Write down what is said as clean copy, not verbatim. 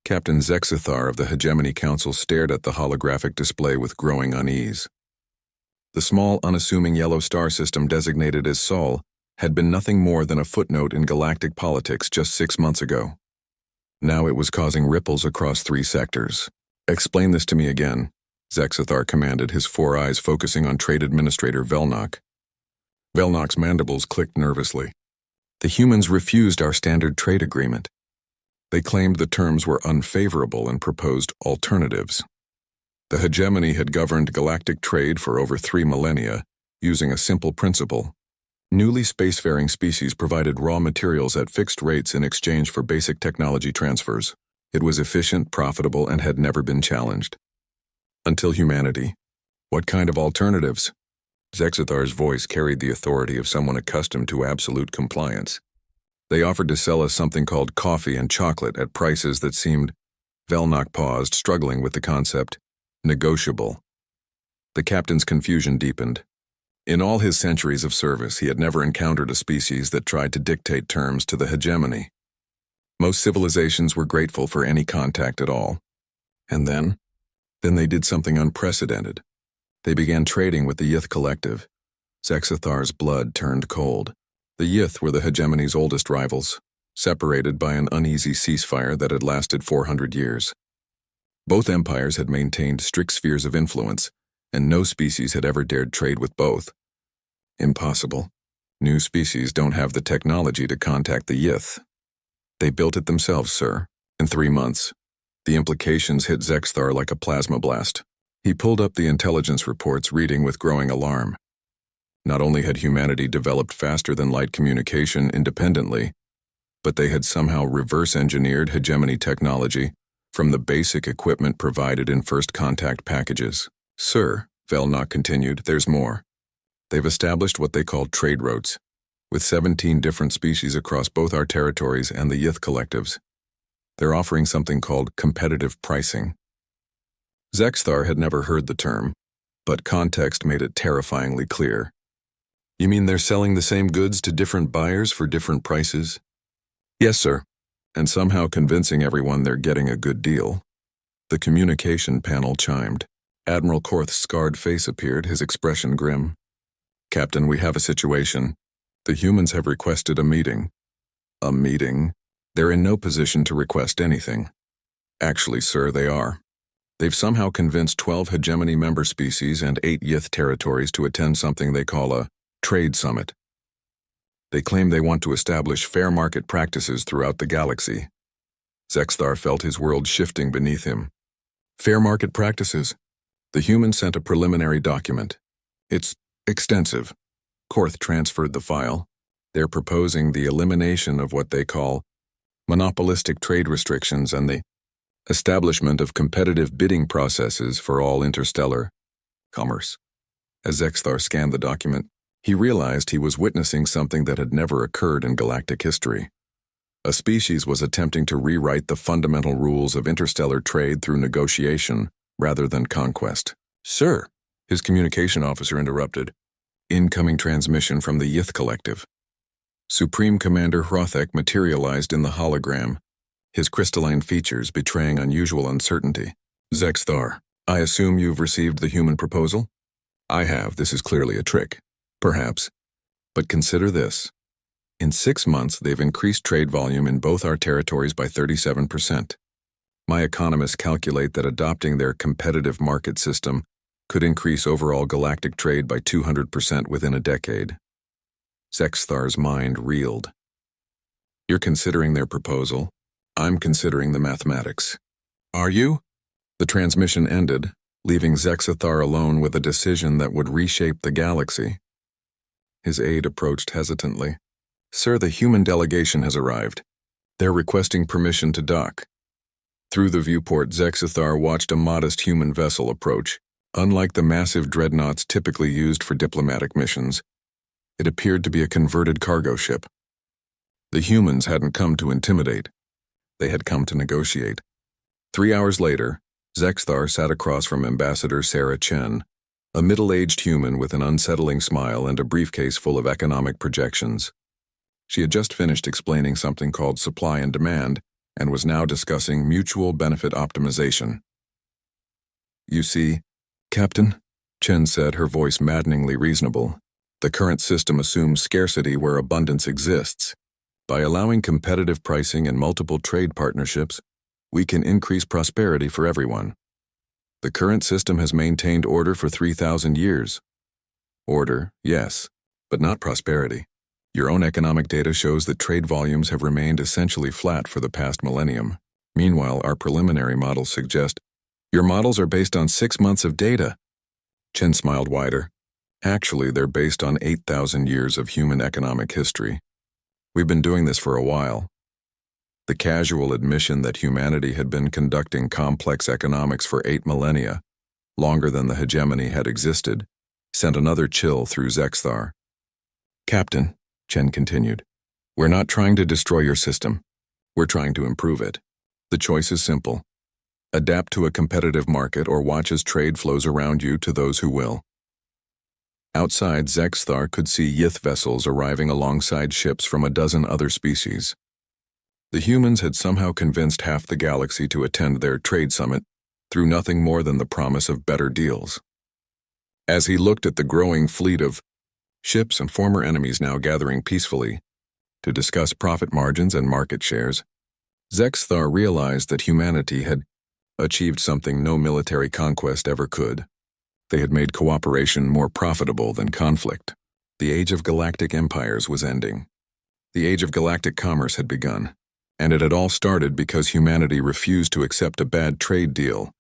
Captain Zexithar of the Hegemony Council stared at the holographic display with growing unease. The small, unassuming yellow star system designated as Sol had been nothing more than a footnote in galactic politics just 6 months ago. Now it was causing ripples across 3 sectors. "Explain this to me again," Zexithar commanded, his 4 eyes focusing on Trade Administrator Velnok. Velnok's mandibles clicked nervously. "The humans refused our standard trade agreement. They claimed the terms were unfavorable and proposed alternatives. The hegemony had governed galactic trade for over 3 millennia, using a simple principle. Newly spacefaring species provided raw materials at fixed rates in exchange for basic technology transfers. It was efficient, profitable, and had never been challenged. Until humanity. What kind of alternatives?" Zexithar's voice carried the authority of someone accustomed to absolute compliance. "They offered to sell us something called coffee and chocolate at prices that seemed—" Velnok paused, struggling with the concept. "Negotiable." The captain's confusion deepened. In all his centuries of service, he had never encountered a species that tried to dictate terms to the hegemony. Most civilizations were grateful for any contact at all. And then they did something unprecedented. They began trading with the Yith Collective. Zexithar's blood turned cold. The Yith were the hegemony's oldest rivals, separated by an uneasy ceasefire that had lasted 400 years. Both empires had maintained strict spheres of influence, and no species had ever dared trade with both. Impossible. New species don't have the technology to contact the Yith. They built it themselves, sir, in 3 months. The implications hit Zexithar like a plasma blast. He pulled up the intelligence reports, reading with growing alarm. Not only had humanity developed faster than light communication independently, but they had somehow reverse-engineered hegemony technology from the basic equipment provided in first contact packages. "Sir," Velnok continued, "there's more. They've established what they call trade routes, with 17 different species across both our territories and the Yith collectives. They're offering something called competitive pricing." Zexithar had never heard the term, but context made it terrifyingly clear. "You mean they're selling the same goods to different buyers for different prices?" "Yes, sir, and somehow convincing everyone they're getting a good deal." The communication panel chimed. Admiral Korth's scarred face appeared, his expression grim. "Captain, we have a situation. The humans have requested a meeting." "A meeting?" "They're in no position to request anything." "Actually, sir, they are. They've somehow convinced 12 hegemony member species and 8 Yith territories to attend something they call a trade summit. They claim they want to establish fair market practices throughout the galaxy." Zexithar felt his world shifting beneath him. "Fair market practices?" The humans sent a preliminary document. "It's extensive." Korth transferred the file. "They're proposing the elimination of what they call monopolistic trade restrictions and the establishment of competitive bidding processes for all interstellar commerce." As Zexithar scanned the document, he realized he was witnessing something that had never occurred in galactic history. A species was attempting to rewrite the fundamental rules of interstellar trade through negotiation rather than conquest. "Sir," his communication officer interrupted. "Incoming transmission from the Yith Collective." Supreme Commander Hrothek materialized in the hologram, his crystalline features betraying unusual uncertainty. "Zexithar, I assume you've received the human proposal?" "I have. This is clearly a trick." "Perhaps. But consider this. In 6 months, they've increased trade volume in both our territories by 37%. My economists calculate that adopting their competitive market system could increase overall galactic trade by 200% within a decade." Zexithar's mind reeled. "You're considering their proposal. I'm considering the mathematics." "Are you?" The transmission ended, leaving Zexithar alone with a decision that would reshape the galaxy. His aide approached hesitantly. "Sir, the human delegation has arrived. They're requesting permission to dock." Through the viewport, Zexithar watched a modest human vessel approach. Unlike the massive dreadnoughts typically used for diplomatic missions, it appeared to be a converted cargo ship. The humans hadn't come to intimidate. They had come to negotiate. 3 hours later, Zexithar sat across from Ambassador Sarah Chen, a middle-aged human with an unsettling smile and a briefcase full of economic projections. She had just finished explaining something called supply and demand, and was now discussing mutual benefit optimization. "You see, Captain," Chen said, her voice maddeningly reasonable, "the current system assumes scarcity where abundance exists. By allowing competitive pricing and multiple trade partnerships, we can increase prosperity for everyone. The current system has maintained order for 3,000 years. Order, yes, but not prosperity. Your own economic data shows that trade volumes have remained essentially flat for the past millennium. Meanwhile, our preliminary models suggest your models are based on 6 months of data." Chen smiled wider. "Actually, they're based on 8,000 years of human economic history. We've been doing this for a while." The casual admission that humanity had been conducting complex economics for 8 millennia, longer than the hegemony had existed, sent another chill through Zexthar. "Captain," Chen continued, "we're not trying to destroy your system. We're trying to improve it. The choice is simple. Adapt to a competitive market or watch as trade flows around you to those who will." Outside, Zexthar could see Yith vessels arriving alongside ships from a dozen other species. The humans had somehow convinced half the galaxy to attend their trade summit through nothing more than the promise of better deals. As he looked at the growing fleet of ships and former enemies now gathering peacefully to discuss profit margins and market shares, Zexthar realized that humanity had achieved something no military conquest ever could. They had made cooperation more profitable than conflict. The age of galactic empires was ending. The age of galactic commerce had begun, and it had all started because humanity refused to accept a bad trade deal